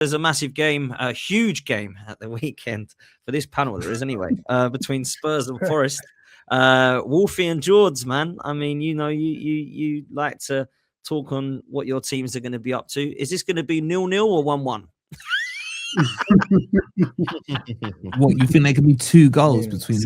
there's a massive game, a huge game at the weekend for this panel. There is anyway, between Spurs and Forest. Wolfie and Jords, man. I mean, you like to talk on what your teams are going to be up to. Is this going to be 0-0 or 1-1? What, you think there could be 2 goals between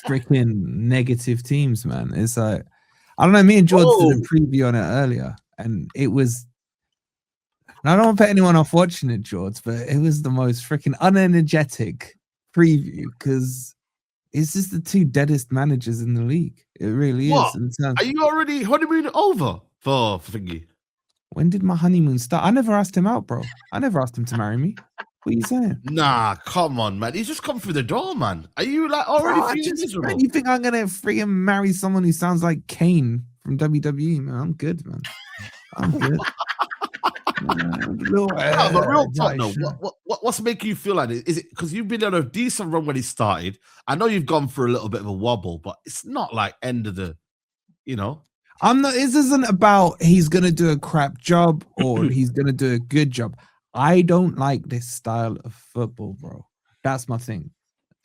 freaking negative teams, man? It's like, I don't know. Me and George did a preview on it earlier, and it was. And I don't want to put anyone off watching it, George, but it was the most freaking unenergetic preview because it's just the 2 deadest managers in the league. It really is. Are you already honeymoon over for thingy? When did my honeymoon start? I never asked him out, bro. I never asked him to marry me. What are you saying? Nah, come on, man. He's just come through the door, man. Are you like already feeling miserable? Man, you think I'm gonna freaking marry someone who sounds like Kane from WWE, man? I'm good, man. I'm good. But real talk, no. What's making you feel like this? Is it because you've been on a decent run when he started? I know you've gone for a little bit of a wobble, but it's not like end of the, I'm not. This isn't about he's gonna do a crap job or he's gonna do a good job. I don't like this style of football, bro. That's my thing.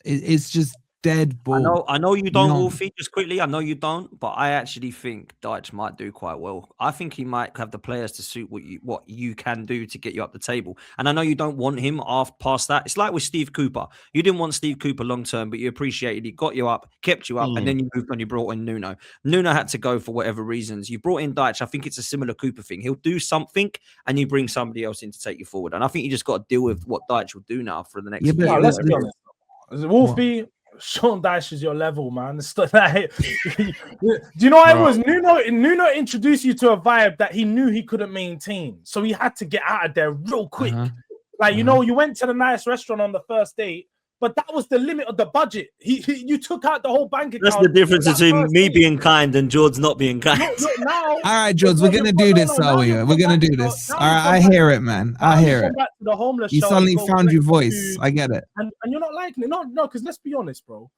It's just dead ball. I know you don't, Wolfie, just quickly. I know you don't, but I actually think Dyche might do quite well. I think he might have the players to suit what you can do to get you up the table. And I know you don't want him past that. It's like with Steve Cooper. You didn't want Steve Cooper long term, but you appreciated he got you up, kept you up, and then you moved on. You brought in Nuno. Nuno had to go for whatever reasons. You brought in Dyche. I think it's a similar Cooper thing. He'll do something, and you bring somebody else in to take you forward. And I think you just got to deal with what Dyche will do now for the next year. Let's be honest. Wolfie, Sean Dyche is your level, man. Like, do you know what it was? Nuno introduced you to a vibe that he knew he couldn't maintain, so he had to get out of there real quick. You went to the nice restaurant on the first date, but that was the limit of the budget. You took out the whole bank account. That's the difference between me being kind and Jords not being kind. All right, Jords, we're gonna do this, are we? We're gonna do this. All right, I hear it, man. I hear it. Back to the homeless you suddenly found your voice. I get it. And you're not liking it. No, because let's be honest, bro.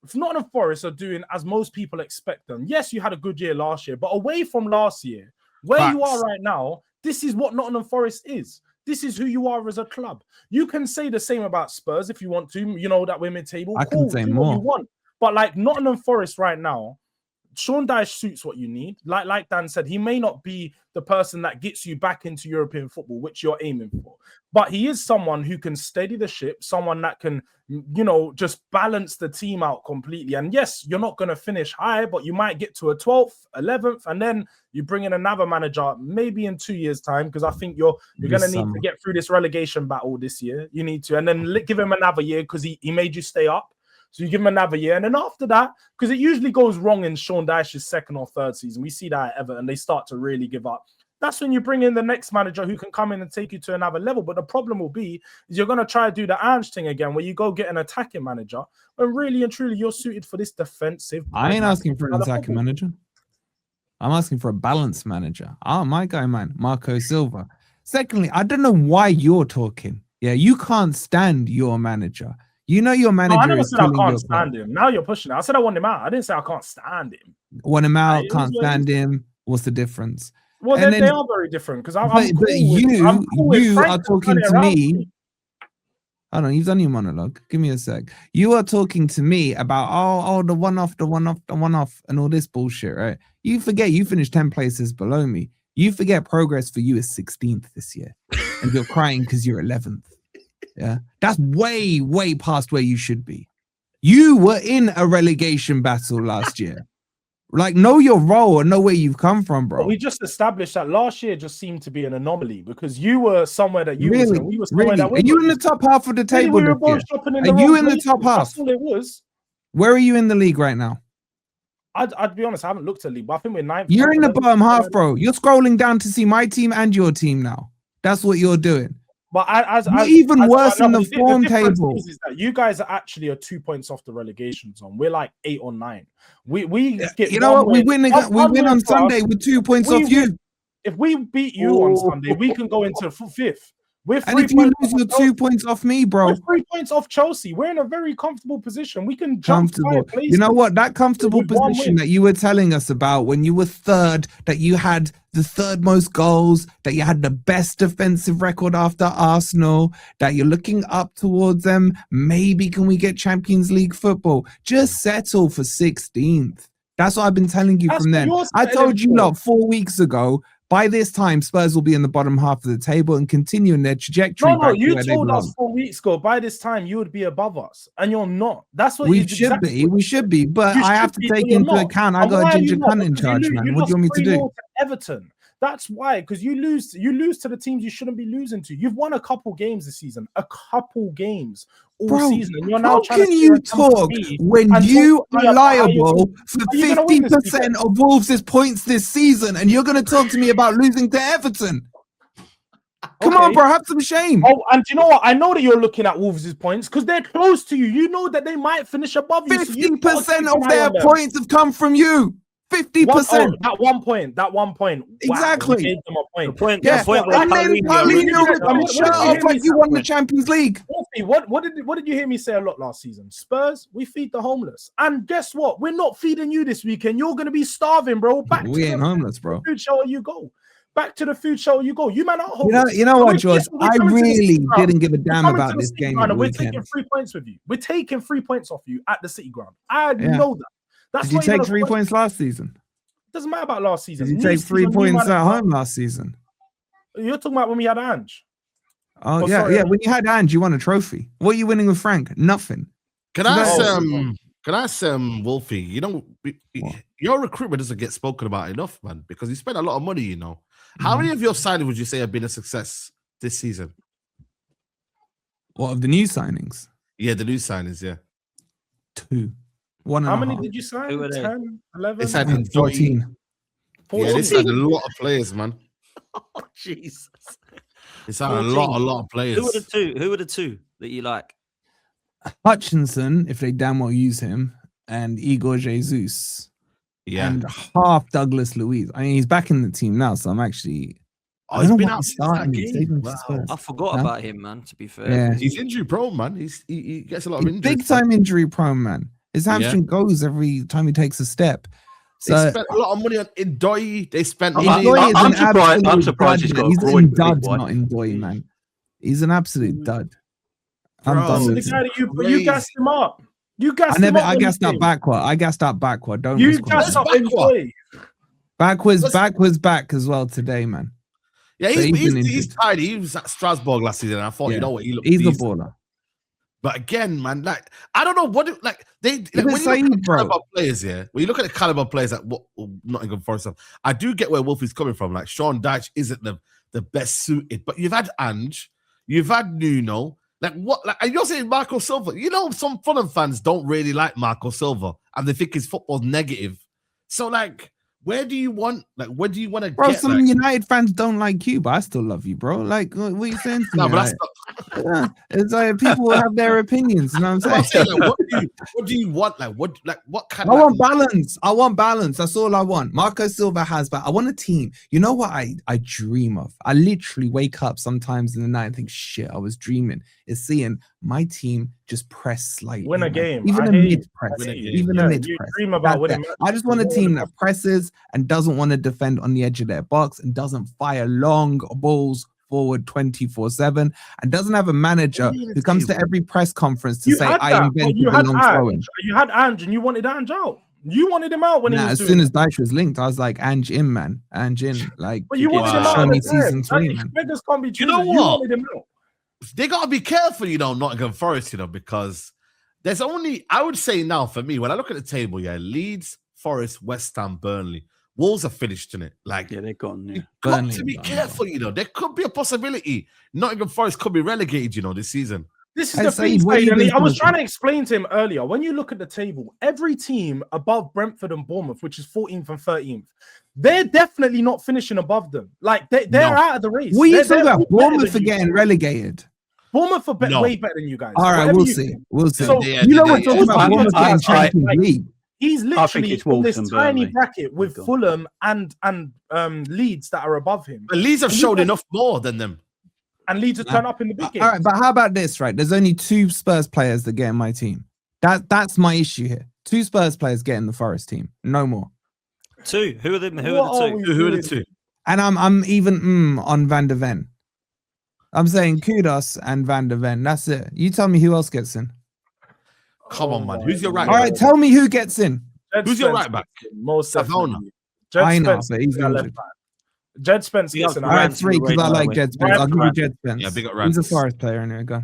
If Nottingham Forest are doing as most people expect them, yes, you had a good year last year, but away from last year, where you are right now, this is what Nottingham Forest is. This is who you are as a club. You can say the same about Spurs if you want to. You know that we're mid-table. I can say more. What you want. But like Nottingham Forest right now, Sean Dyche suits what you need. Like Dan said, he may not be the person that gets you back into European football, which you're aiming for. But he is someone who can steady the ship, someone that can, just balance the team out completely. And yes, you're not going to finish high, but you might get to a 12th, 11th, and then you bring in another manager maybe in 2 years' time, because I think you're going to need to get through this relegation battle this year. You need to. And then give him another year because he made you stay up. So you give him another year. And then after that, because it usually goes wrong in Sean Dyche's second or third season. We see that at Everton. They start to really give up. That's when you bring in the next manager who can come in and take you to another level. But the problem will be is you're going to try to do the Ange thing again, where you go get an attacking manager, when really and truly you're suited for this defensive. I ain't asking for an attacking manager. I'm asking for a balanced manager. My guy, man, Marco Silva. Secondly, I don't know why you're talking. Yeah, you can't stand your manager. You know your manager. I never said I can't stand him. Now you're pushing it. I said I want him out. I didn't say I can't stand him. Want him out, can't stand him. What's the difference? Well, they are very different because you are talking to me. Hold on, you've done your monologue. Give me a sec. You are talking to me about the one off, and all this bullshit, right? You forget you finished 10 places below me. You forget progress for you is 16th this year, and you're crying because you're 11th. Yeah, that's way, way past where you should be. You were in a relegation battle last year. Like, know your role and know where you've come from, bro. But we just established that last year just seemed to be an anomaly because you were somewhere that you was, and we were somewhere that we Are you in the top half of the table? We were both are you in the top half? That's all it was. Where are you in the league right now? I'd be honest, I haven't looked at the league, but I think we're 9th. You're in the bottom half, bro. You're scrolling down to see my team and your team now. That's what you're doing. But even worse in the form table is that you guys are actually 2 points off the relegation zone. We're like 8 or 9. We get, you know what? We win on Sunday with 2 points off you. If we beat you on Sunday, we can go into 5th. We're And if you lose your 2 points off me, bro. We're 3 points off Chelsea. We're in a very comfortable position. We can jump comfortable. You know what? That comfortable position that you were telling us about when you were third, that you had the third most goals, that you had the best defensive record after Arsenal, that you're looking up towards them. Maybe can we get Champions League football? Just settle for 16th. That's what I've been telling you from then. I told you lot 4 weeks ago, by this time, Spurs will be in the bottom half of the table and continue in their trajectory. No, you told us 4 weeks ago, by this time, you would be above us, and you're not. That's what we should be. We should be, but I have to take into account I got a ginger cunt in charge, man. What do you want me to do? Everton. That's why, because you lose to the teams you shouldn't be losing to. You've won a couple games this season, all season. And you're now how can you talk when you are liable for 50% of Wolves' points this season, and you're going to talk to me about losing to Everton? Come on, bro, have some shame. Oh, and you know what? I know that you're looking at Wolves' points because they're close to you. You know that they might finish above you. 50% of their points have come from you. 50%. That one point. Exactly. Wow, gave them a point. And then Paulinho shut up like you won the Champions League. Wolfie, what did you hear me say a lot last season? Spurs, we feed the homeless. And guess what? We're not feeding you this weekend. You're going to be starving, bro. We ain't homeless, bro. Food show you go. Back to the food show you go. You man are homeless. You know what, Jords? I really didn't give a damn about this game. We're taking 3 points with you. We're taking 3 points off you at the City Ground. I know that. Did you take 3 points last season? Doesn't matter about last season. Did you take 3 points at home last season? You're talking about when we had Ange. Oh, yeah. When you had Ange, you won a trophy. What are you winning with Frank? Nothing. Can I ask Wolfie? You know, your recruitment doesn't get spoken about enough, man, because you spend a lot of money. You know, how many of your signings would you say have been a success this season? What of the new signings? Yeah, the new signings. Yeah, 2. How many did you sign? 10, 11? It's had 14. Yeah, this had a lot of players, man. Oh, Jesus. It's had a lot of players. Who are the two that you like? Hutchinson, if they damn well use him, and Igor Jesus. Yeah. And half Douglas Luiz. I mean, he's back in the team now, so I'm actually... he's been out starting. Wow. I forgot about him, man, to be fair. Yeah. He's injury prone, man. He gets a lot of injuries. Big time injury prone, man. His hamstring goes every time he takes a step. So they spent a lot of money on Ndoye. They spent money. I'm surprised he's got a groin. He's a dud, not Ndoye, man. He's an absolute dud. I'm done with him. You gassed him up. I gassed up backward. Don't you gassed up Ndoye. Backwards back as well today, man. Yeah, he's tired. He was at Strasbourg last season. And I thought, you know what, he's a baller. But again, man, like I don't know what when you look at the caliber players, when you look at the caliber players at what Nottingham Forest have, I do get where Wolfie's coming from. Like Sean Dyche isn't the best suited, but you've had Ange, you've had Nuno. Like what? Like and you're saying Marco Silva. You know, some Fulham fans don't really like Marco Silva, and they think his football's negative. So like, where do you want to bro, get? Some United fans don't like you, but I still love you, bro. Like, what are you saying to me? No, but that's not... it's like people have their opinions, you know what I'm saying? Like, what do you want? What kind I want balance. I want balance. That's all I want. Marco Silva has, but I want a team. You know what I dream of? I literally wake up sometimes in the night and think, shit, I was dreaming. Is seeing my team just press slightly. Win a game. Even a mid-press. Even a mid-press. Dream about winning. I just want a team that presses and doesn't want to defend on the edge of their box and doesn't fire long balls forward 24/7 and doesn't have a manager who comes to every press conference to say, I invented the long throwing. You had Ange and you wanted Ange out. You wanted him out when he was as soon as Dyche was linked, I was like, Ange in, man. Ange in. Like, but you wanted him out. Show me season 3, man. You know what? They got to be careful, Nottingham Forest, because there's only, I would say now for me, when I look at the table, Leeds, Forest, West Ham, Burnley, Wolves are finished in it. Like, they're gone. You've got to be careful, There could be a possibility Nottingham Forest could be relegated, this season. This is the thing. I was trying to explain to him earlier. When you look at the table, every team above Brentford and Bournemouth, which is 14th and 13th, they're definitely not finishing above them. Like they're out of the race. What are you talking about? Bournemouth are getting relegated. Bournemouth are way better than you guys. All right, we'll see. We'll see. So, we're talking about Bournemouth getting Champions League. He's literally in this tiny bracket with Fulham and Leeds that are above him. But Leeds have showed enough more than them. and Leeds will turn up in the big game. All right, but how about this, right? There's only 2 Spurs players that get in my team. That's my issue here. 2 Spurs players get in the Forest team. No more. 2. Who are the 2? Who are the 2? And I'm even on Van der Ven. I'm saying Kudos and Van der Ven. That's it. You tell me who else gets in. Come on, man. Who's your right back? All right, tell me who gets in. Who's your right back? Most definitely. I know, but he's injured. Jed Spence gets in. All right, 3, because I like Jed Spence. I'll give you Jed Spence. Yeah, big up He's a Forest player anyway. Go.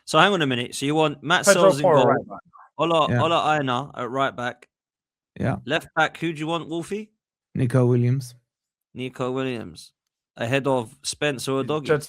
So hang on a minute. So you want Matt Sells in goal. Right Ola Aina at right back. Yeah. Left back, who do you want, Wolfie? Nico Williams. Ahead of Spence or Doggy? Jed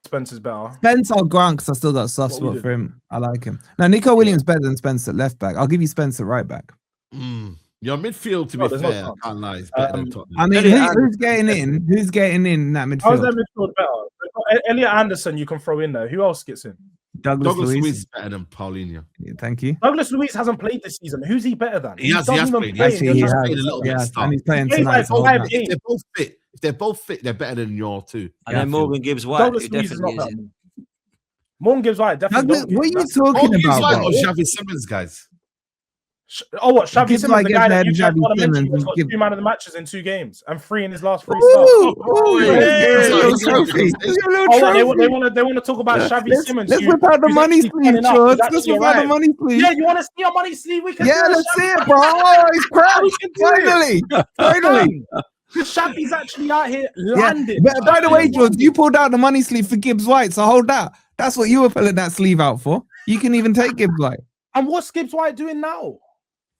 Spence is better. Spence I'll grant because I still got a soft spot for him. I like him. Now, Nico Williams better than Spence at left back. I'll give you Spence at right back. Your midfield, to be fair, I can't lie. It's better than Tottenham. I mean, who's getting in? Who's getting in that midfield? How's that midfield better? Elliot Anderson, you can throw in there. Who else gets in? Douglas Luiz is better than Paulinho. Yeah, thank you. Douglas Luiz hasn't played this season. Who's he better than? He has played. He has played a little bit. And he's playing tonight. If they're both fit, they're better than your 2. And then Morgan Gibbs White. Douglas Luiz is not better. Morgan Gibbs White definitely. What are you talking about? White or Xavi Simons, guys? Oh, what? Xavi Simons, the guy that you guys want to mention, has got 2 man of the matches in 2 games and 3 in his last 3 starts. They want to talk about Xavi Simons. Let's whip out the money sleeve, Jords. Let's whip out the money sleeve. Yeah, you want to see a money sleeve? We can. Yeah, let's see it, bro. Oh, he's cracked. Finally. Xavi's actually out here landing. Yeah. By the way, Jords, you pulled out the money sleeve for Gibbs White, so hold that. That's what you were pulling that sleeve out for. You can even take Gibbs White. And what's Gibbs White doing now?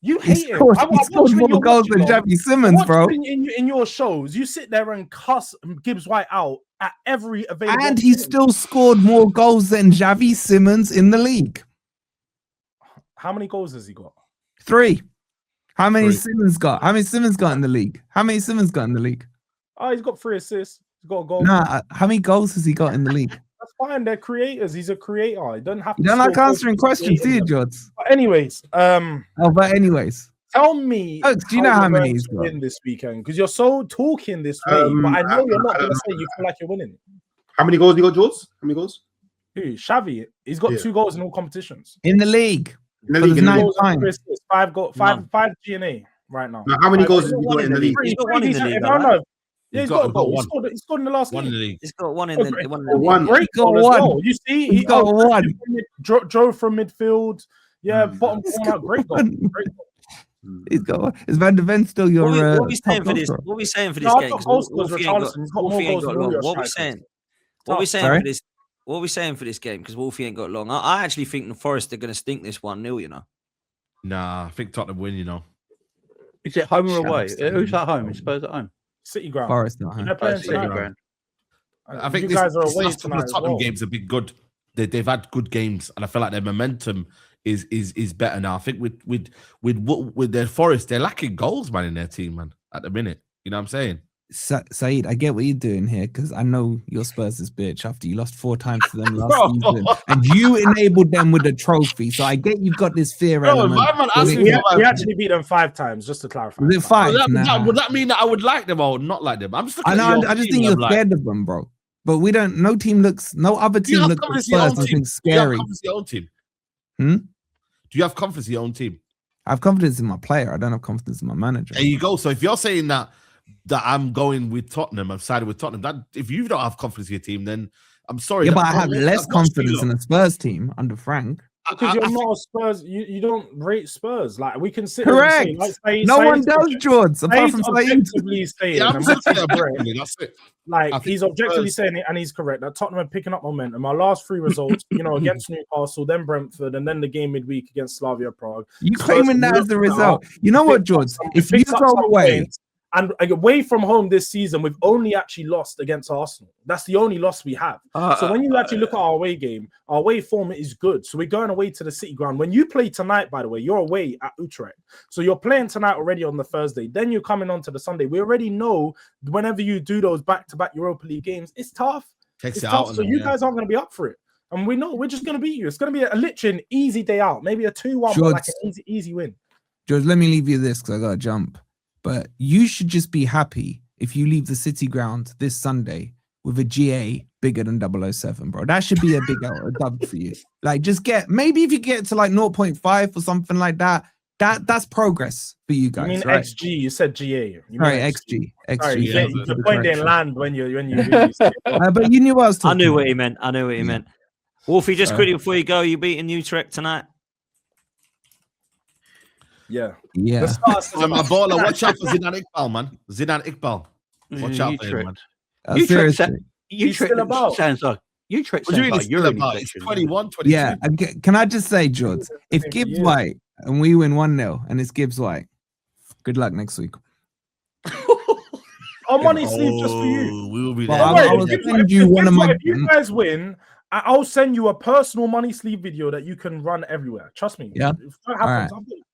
You hate him. He scored more goals than Xavi Simons, bro. In your shows, you sit there and cuss Gibbs White out at every available. And he still scored more goals than Xavi Simons in the league. How many goals has he got? 3. How many Simmons got? How many Simmons got in the league? How many Simmons got in the league? Oh, he's got 3 assists. He's got a goal. Nah, how many goals has he got in the league? That's fine. They're creators. He's a creator. He doesn't have to. You don't like answering questions, do you, Jords? But anyways, tell me. Oh, do you know how many he's got in this weekend? Because you're so talking this way, but I know you're not going to say you feel like you're winning. How many goals you got, Jords? How many goals? Who? Xavi. He's got 2 goals in all competitions. In the league. In the league. 9 times. 5 GNA right now. How many goals has he got in the league? He's got 1 in the league. Yeah, he's got a goal. He scored in the last game. In the league. He's got 1 in the league. One. Great goal as well. You see, he got 1. Drove from midfield. Yeah, bottom corner. Great goal. He's got 1. Is Van der Ven still your? What are we saying for this? What are we saying for this game? Wolfie ain't got long. What are we saying? What are we saying for this? What are we saying for this game? Because Wolfie ain't got long. I actually think the Forest are going to stink this 1-0. You know. Nah, I think Tottenham win. You know. Is it home or away? Who's at home? Is Spurs at home? City ground. Forest not home. They're playing City ground. I think you guys are away last couple of Tottenham games have been good. They've had good games, and I feel like their momentum is better now. I think with their Forest, they're lacking goals, man, in their team, man. At the minute, you know what I'm saying? Saeed, I get what you're doing here because I know your Spurs is bitch after you lost 4 times to them last season, and you enabled them with a trophy. So I get you've got this fear element. We actually beat them 5 times, just to clarify. Was it 5? Would that mean that I would like them or not like them? I'm just. I just think you're scared of them, bro. But we don't. No other team looks at Spurs and thinks scary. Do you have confidence in your own team? Do you have confidence in your own team? I have confidence in my player. I don't have confidence in my manager. There you go. So if you're saying that I'm going with Tottenham, I'm siding with Tottenham. That if you don't have confidence in your team, then I'm sorry. Yeah, but I have less confidence in the Spurs team under Frank. Because you're not a Spurs, you don't rate Spurs. Like we can sit. Correct. No one does, Jords, apart from objectively saying. That's it. Like he's objectively saying it, and he's correct. That Tottenham are picking up momentum. Our last 3 results, against Newcastle, then Brentford, and then the game midweek against Slavia Prague. You claiming that as the result? You know what, Jords? If you go away. And away from home this season, we've only actually lost against Arsenal. That's the only loss we have. So when you actually look at our away game, our away form is good. So we're going away to the City ground. When you play tonight, by the way, you're away at Utrecht. So you're playing tonight already on the Thursday. Then you're coming on to the Sunday. We already know whenever you do those back-to-back Europa League games, it's tough. It's tough. So you guys aren't going to be up for it. And we know we're just going to beat you. It's going to be literally an easy day out. Maybe a 2-1, but like an easy win. George, let me leave you this because I got to jump. But you should just be happy if you leave the City ground this Sunday with a GA bigger than 007, bro. That should be a big dub for you. Like, just maybe if you get to like 0.5 or something like that, that's progress for you guys. You mean right? XG? You said GA. Sorry, XG. Sorry, the point didn't land when you but you knew what I was talking. I knew what about. he meant. I knew what he meant. Wolfie, just quickly before you go, you beating Utrecht tonight? Yeah. My baller, watch out for Zidane Iqbal, man. Zidane Iqbal. Watch out for him, man. Utrecht still about. Sounds like Utrecht sounds like Euroleague. It's 21, 22. Yeah. Can I just say, Jords, if Gibbs White and we win 1-0 and it's Gibbs White, good luck next week. Our money sleeve just for you. We will be there. If you guys win, I'll send you a personal money sleeve video that you can run everywhere. Trust me. Yeah. If that happens, I'll do it.